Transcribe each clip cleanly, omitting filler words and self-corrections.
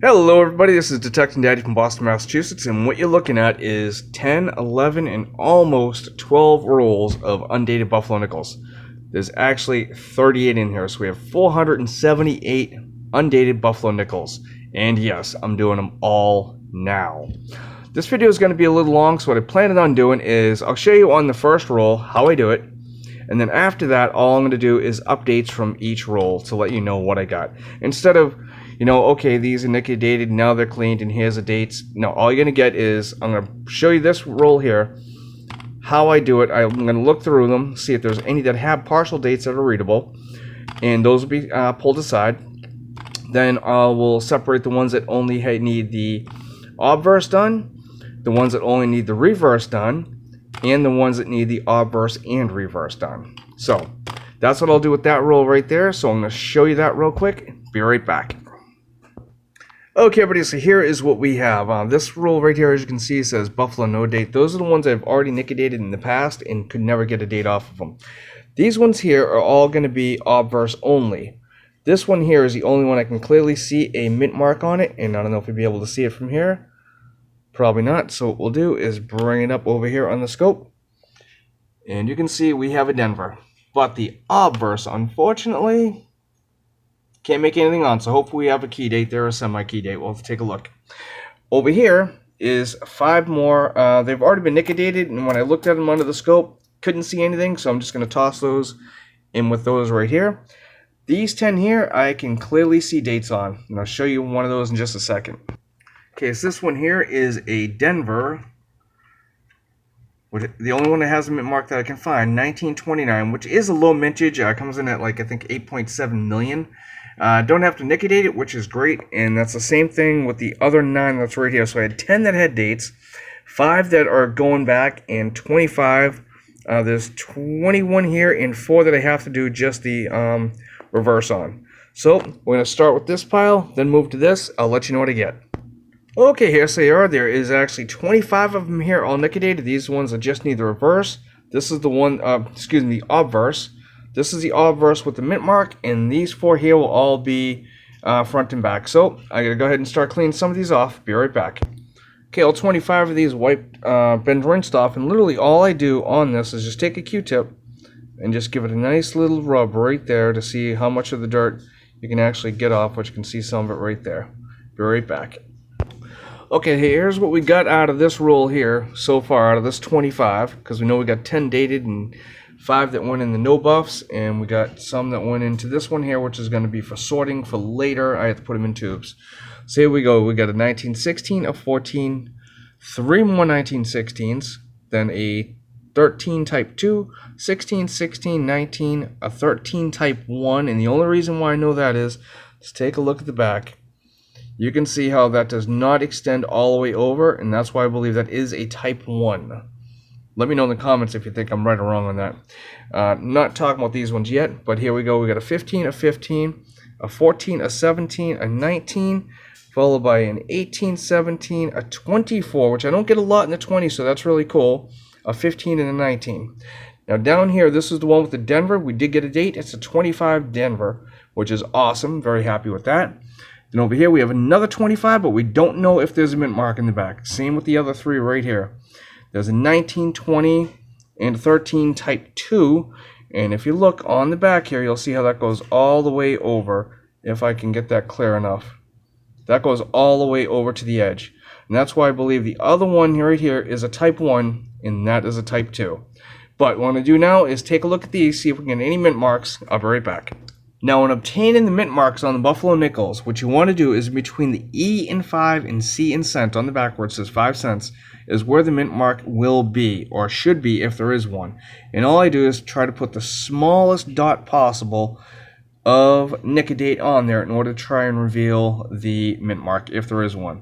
Hello everybody, this is Detective Daddy from Boston, Massachusetts, and what you're looking at is 10, 11, and almost 12 rolls of undated Buffalo nickels. There's actually 38 in here, so we have 478 undated Buffalo nickels. And yes, I'm doing them all now. This video is going to be a little long, so what I planned on doing is I'll show you on the first roll how I do it. And then after that, all I'm going to do is updates from each roll to let you know what I got. Instead of, okay, these are Nic-A-Dated, now they're cleaned, and here's the dates. No, all you're going to get is, I'm going to show you this roll here, how I do it. I'm going to look through them, see if there's any that have partial dates that are readable, and those will be pulled aside. Then I will separate the ones that only need the obverse done, the ones that only need the reverse done, and the ones that need the obverse and reverse done. So that's what I'll do with that roll right there. So I'm going to show you that real quick. Be right back. Okay, everybody, so here is what we have. This roll right here, as you can see, says Buffalo no date. Those are the ones I've already Nic-A-Dated in the past and could never get a date off of them. These ones here are all going to be obverse only. This one here is the only one I can clearly see a mint mark on it, and I don't know if you'll be able to see it from here. Probably not, so what we'll do is bring it up over here on the scope. And you can see we have a Denver. But the obverse, unfortunately, can't make anything on, so hopefully we have a key date there, a semi-key date. We'll have to take a look. Over here is 5 more. They've already been Nic-A-Dated, and when I looked at them under the scope, couldn't see anything, so I'm just going to toss those in with those right here. These 10 here, I can clearly see dates on, and I'll show you one of those in just a second. Okay, so this one here is a Denver, which the only one that has a mint mark that I can find, 1929, which is a low mintage. Comes in at like I think 8.7 million. Don't have to Nic-A-Date it, which is great, and that's the same thing with the other 9 that's right here. So I had 10 that had dates, 5 that are going back, and 25. There's 21 here, and 4 that I have to do just the reverse on. So we're going to start with this pile, then move to this. I'll let you know what I get. Okay, here so they are. There is actually 25 of them here, all Nic-A-Dated. These ones that just need the reverse. This is the one, the obverse. This is the obverse with the mint mark, and these 4 here will all be front and back. So I gotta go ahead and start cleaning some of these off. Be right back. Okay, all 25 of these wiped, been rinsed off, and literally all I do on this is just take a Q-tip and just give it a nice little rub right there to see how much of the dirt you can actually get off, which you can see some of it right there. Be right back. Okay, here's what we got out of this roll here so far, out of this 25, because we know we got 10 dated and 5 that went in the no buffs, and we got some that went into this one here, which is going to be for sorting for later. I have to put them in tubes. So here we go. We got a 1916, a 14, 3 more 1916s, then a 13 type 2, 16, 16, 19, a 13 type 1, and the only reason why I know that is, let's take a look at the back. You can see how that does not extend all the way over, and that's why I believe that is a type 1. Let me know in the comments if you think I'm right or wrong on that. Not talking about these ones yet, but here we go. We got a 15, a 15, a 14, a 17, a 19, followed by an 18, 17, a 24, which I don't get a lot in the 20, so that's really cool, a 15, and a 19. Now down here, this is the one with the Denver. We did get a date. It's a 25 Denver, which is awesome. Very happy with that. Then over here we have another 25, but we don't know if there's a mint mark in the back. Same with the other 3 right here. There's a 19, 20, and a 13 type 2. And if you look on the back here, you'll see how that goes all the way over, if I can get that clear enough. That goes all the way over to the edge. And that's why I believe the other one right here is a type 1, and that is a type 2. But what I'm going to do now is take a look at these, see if we can get any mint marks. I'll be right back. Now, when obtaining the mint marks on the Buffalo nickels, what you want to do is between the E in 5 and C in cent on the back where it says 5 cents is where the mint mark will be, or should be if there is one. And all I do is try to put the smallest dot possible of Nic-A-Date on there in order to try and reveal the mint mark if there is one.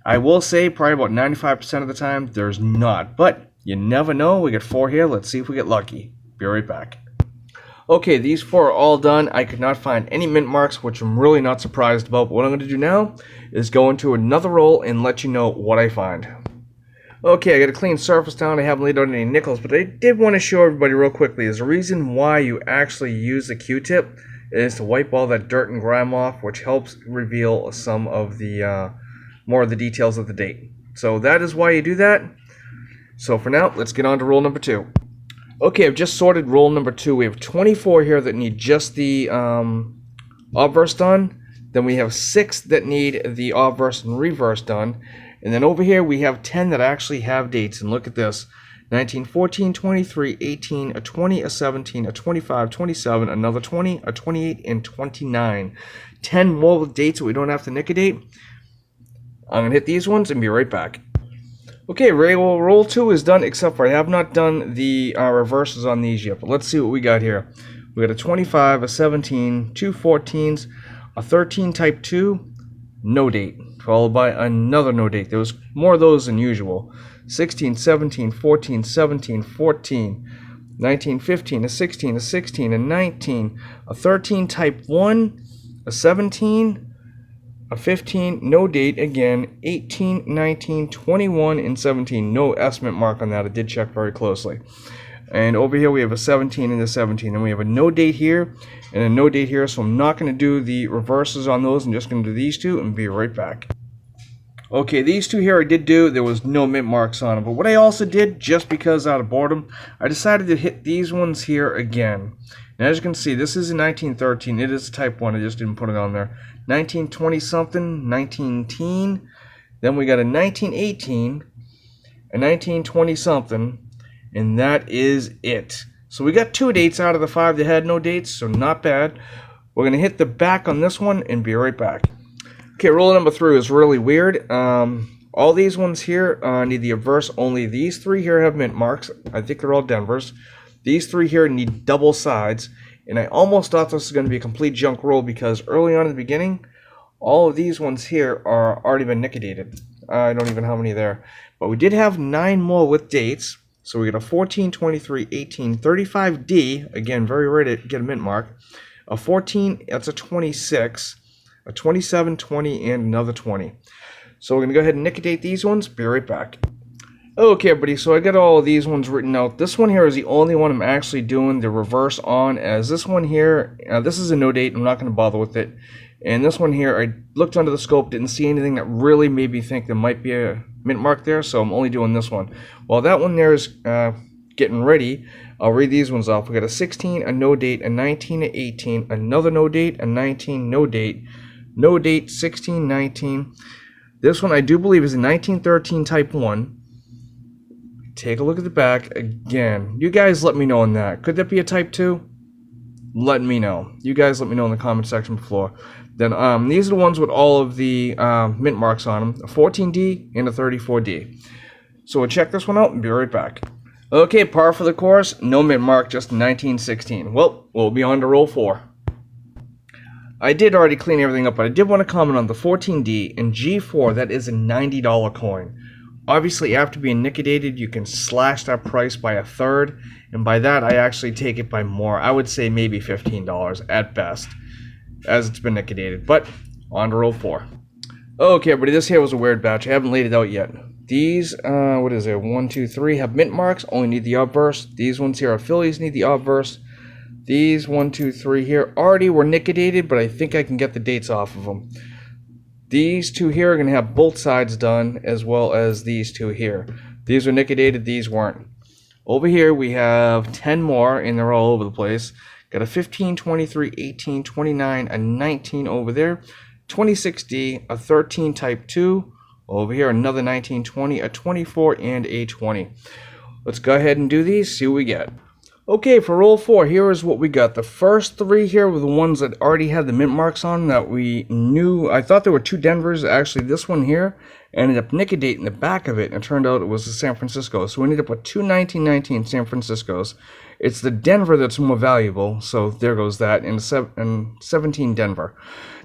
I will say probably about 95% of the time there's not, but you never know. We got 4 here. Let's see if we get lucky. Be right back. Okay, these 4 are all done. I could not find any mint marks, which I'm really not surprised about. But what I'm going to do now is go into another roll and let you know what I find. Okay, I got a clean surface down. I haven't laid out any nickels, but I did want to show everybody real quickly. There's a reason why you actually use the Q-tip is to wipe all that dirt and grime off, which helps reveal some of the more of the details of the date. So that is why you do that. So for now, let's get on to rule number 2. Okay, I've just sorted rule number 2. We have 24 here that need just the obverse done. Then we have 6 that need the obverse and reverse done. And then over here we have 10 that actually have dates. And look at this. 19, 14, 23, 18, a 20, a 17, a 25, 27, another 20, a 28, and 29. 10 more with dates that we don't have to Nic-A-Date. I'm going to hit these ones and be right back. Okay, roll 2 is done, except for I have not done the reverses on these yet. But let's see what we got here. We got a 25, a 17, 2 14s, a 13 type 2, no date, followed by another no date. There was more of those than usual. 16, 17, 14, 17, 14, 19, 15, a 16, a 16, a 19, a 13 type 1, a 17, a 15, no date again, 18, 19, 21, and 17. No estimate mark on that. I did check very closely. And over here we have a 17 and a 17. And we have a no date here and a no date here. So I'm not going to do the reverses on those. I'm just going to do these two and be right back. Okay, these two here I did do. There was no mint marks on them. But what I also did, just because out of boredom, I decided to hit these ones here again. And as you can see, this is a 1913. It is type 1. I just didn't put it on there. 1920 something, 19-teen. Then we got a 1918, a 1920 something, and that is it. So we got 2 dates out of the 5 that had no dates, so not bad. We're going to hit the back on this one and be right back. Okay, roll number 3 is really weird. All these ones here need the obverse. Only these 3 here have mint marks. I think they're all Denvers. These 3 here need double sides. And I almost thought this was going to be a complete junk roll because early on in the beginning, all of these ones here are already been Nic-A-Dated. I don't even know how many there. But we did have 9 more with dates. So we got a 14, 23, 18, 35D. Again, very rare to get a mint mark. A 14, that's a 26. A 27, 20, and another 20. So we're going to go ahead and Nic-A-Date these ones. Be right back. Okay, everybody, so I got all of these ones written out. This one here is the only one I'm actually doing the reverse on, as this one here, this is a no date. I'm not going to bother with it. And this one here, I looked under the scope, didn't see anything that really made me think there might be a mint mark there, so I'm only doing this one. While that one there is getting ready, I'll read these ones off. We got a 16, a no date, a 19, a 18, another no date, a 19, no date, 16, 19. This one I do believe is a 1913 type 1. Take a look at the back again. You guys let me know on that. Could that be a type 2? Let me know. You guys let me know in the comment section below. Then these are the ones with all of the mint marks on them. A 14D and a 34D. So we'll check this one out and be right back. Okay, par for the course. No mint mark, just 1916. Well, we'll be on to roll 4. I did already clean everything up, but I did want to comment on the 14D and G4. That is a $90 coin. Obviously, after being Nic-A-Dated, you can slash that price by a third, and by that, I actually take it by more. I would say maybe $15 at best, as it's been Nic-A-Dated. But on to roll 4. Okay, everybody, this here was a weird batch. I haven't laid it out yet. These, what is it? 1, 2, 3 have mint marks. Only need the obverse. These ones here are Phillies, need the obverse. These 1, 2, 3 here already were Nic-A-Dated, but I think I can get the dates off of them. These 2 here are going to have both sides done, as well as these 2 here. These were Nic-A-Dated, these weren't. Over here we have 10 more, and they're all over the place. Got a 15, 23, 18, 29, a 19 over there. 26D, a 13 type 2. Over here another 19, 20, a 24, and a 20. Let's go ahead and do these, see what we get. Okay, for roll 4, here is what we got. The first 3 here were the ones that already had the mint marks on that we knew. I thought there were 2 Denvers. Actually, this one here ended up Nic-A-Date in the back of it, and it turned out it was the San Francisco. So we ended up with 2 1919 San Franciscos. It's the Denver that's more valuable, so there goes that, and 17 Denver.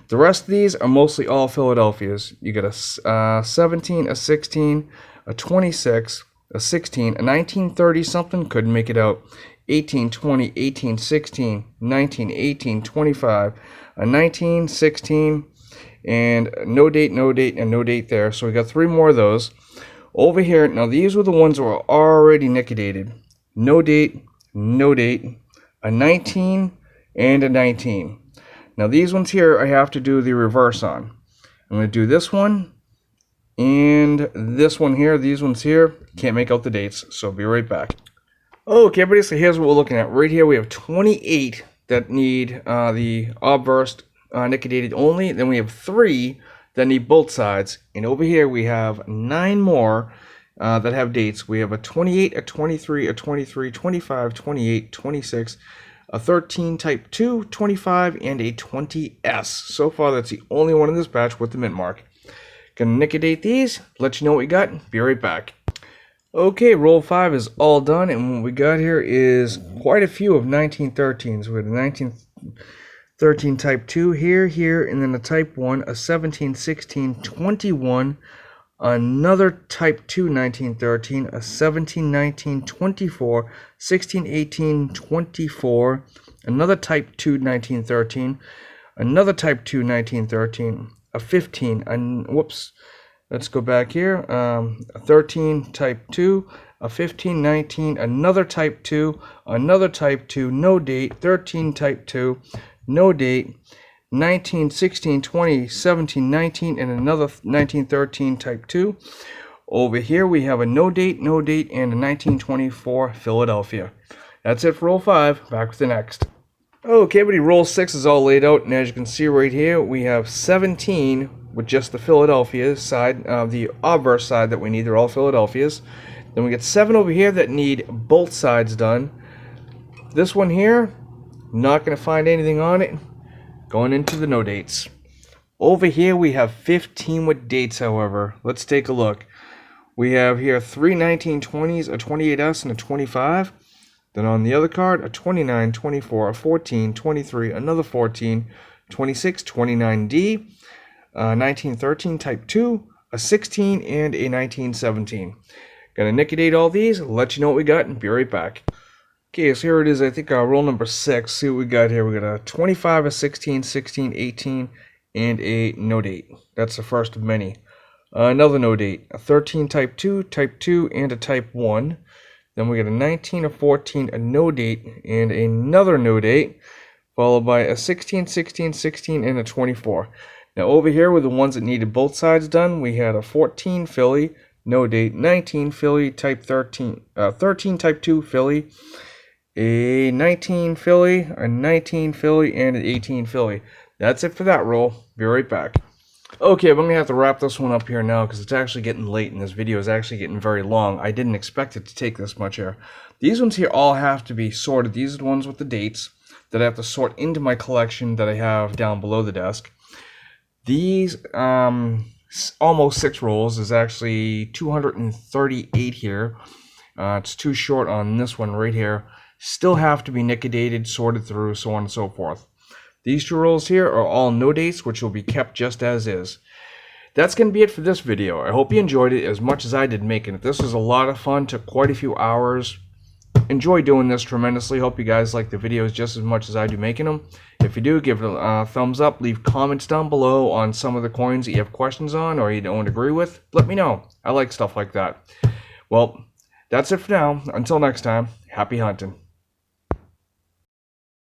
The rest of these are mostly all Philadelphias. You get a 17, a 16, a 26, a 16, a 1930 something, couldn't make it out. 18, 20, 18, 16, 19, 18, 25, a 19, 16, and no date, and no date there. So we got 3 more of those. Over here, now these were the ones that were already Nic-A-Dated. No date, a 19, and a 19. Now these ones here I have to do the reverse on. I'm going to do this one and this one here. These ones here, can't make out the dates, so be right back. Okay, everybody, so here's what we're looking at. Right here we have 28 that need the obverse Nic-A-Dated only. Then we have 3 that need both sides. And over here we have 9 more that have dates. We have a 28, a 23, a 23, 25, 28, 26, a 13 type 2, 25, and a 20S. So far, that's the only one in this batch with the mint mark. Gonna Nic-A-Date these, let you know what we got, be right back. Okay, roll 5 is all done, and what we got here is quite a few of 1913s. We have a 1913 type 2 here, and then a type 1, a 17, 16, 21, another type 2 1913, a 17, 19, 24, 16, 18, 24, another type 2 1913, another type 2 1913, a 15, and whoops, let's go back here, a 13 type 2, a 15, 19, another type 2, another type 2, no date, 13 type 2, no date, 19, 16, 20, 17, 19, and another 1913 type 2. Over here we have a no date, and a 1924 Philadelphia. That's it for roll 5. Back with the next. Okay, everybody, roll 6 is all laid out, and as you can see right here, we have 17 with just the Philadelphia side, the obverse side that we need. They're all Philadelphias. Then we get 7 over here that need both sides done. This one here, not going to find anything on it. Going into the no dates. Over here we have 15 with dates, however. Let's take a look. We have here 3 1920s, a 28S, and a 25. Then on the other card, a 29, 24, a 14, 23, another 14, 26, 29D, 1913 type 2, a 16, and a 1917. Gonna Nic-A-Date all these, let you know what we got, and be right back. Okay, so here it is, I think roll number 6. See what we got here. We got a 25, a 16, 16, 18, and a no date. That's the first of many. Another no date, a 13 type 2, and a type 1. Then we got a 19, a 14, a no date, and another no date, followed by a 16, 16, 16, and a 24. Now over here with the ones that needed both sides done, we had a 14 Philly, no date, 19 Philly, type 13, 13 type 2 Philly, a 19 Philly, a 19 Philly, and an 18 Philly. That's it for that roll. Be right back. Okay, I'm going to have to wrap this one up here now because it's actually getting late and this video is actually getting very long. I didn't expect it to take this much here. These ones here all have to be sorted. These are the ones with the dates that I have to sort into my collection that I have down below the desk. These almost 6 rolls is actually 238 here. It's too short on this one right here. Still have to be Nic-A-Dated, sorted through, so on and so forth. These 2 rolls here are all no dates, which will be kept just as is. That's going to be it for this video. I hope you enjoyed it as much as I did making it. This was a lot of fun, took quite a few hours. Enjoy doing this tremendously. Hope you guys like the videos just as much as I do making them. If you do, give it a thumbs up. Leave comments down below on some of the coins that you have questions on or you don't agree with. Let me know. I like stuff like that. Well, that's it for now. Until next time, happy hunting.